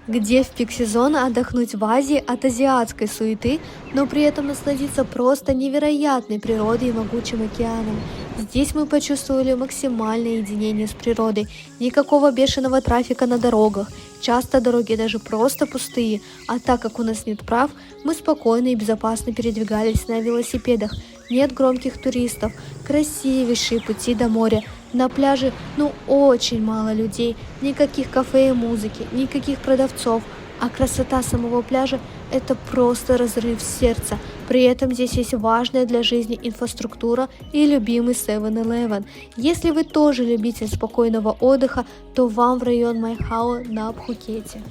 Где в пик сезона отдохнуть в Азии от азиатской суеты, но при этом насладиться просто невероятной природой и могучим океаном. Здесь мы почувствовали максимальное единение с природой, никакого бешеного трафика на дорогах, часто дороги даже просто пустые, а так как у нас нет прав, мы спокойно и безопасно передвигались на велосипедах, нет громких туристов, красивейшие пути до моря, на пляже очень мало людей, никаких кафе и музыки, никаких продавцов, а красота самого пляжа – это просто разрыв сердца. При этом здесь есть важная для жизни инфраструктура и любимый 7-Eleven. Если вы тоже любитель спокойного отдыха, то вам в район Майхао на Пхукете.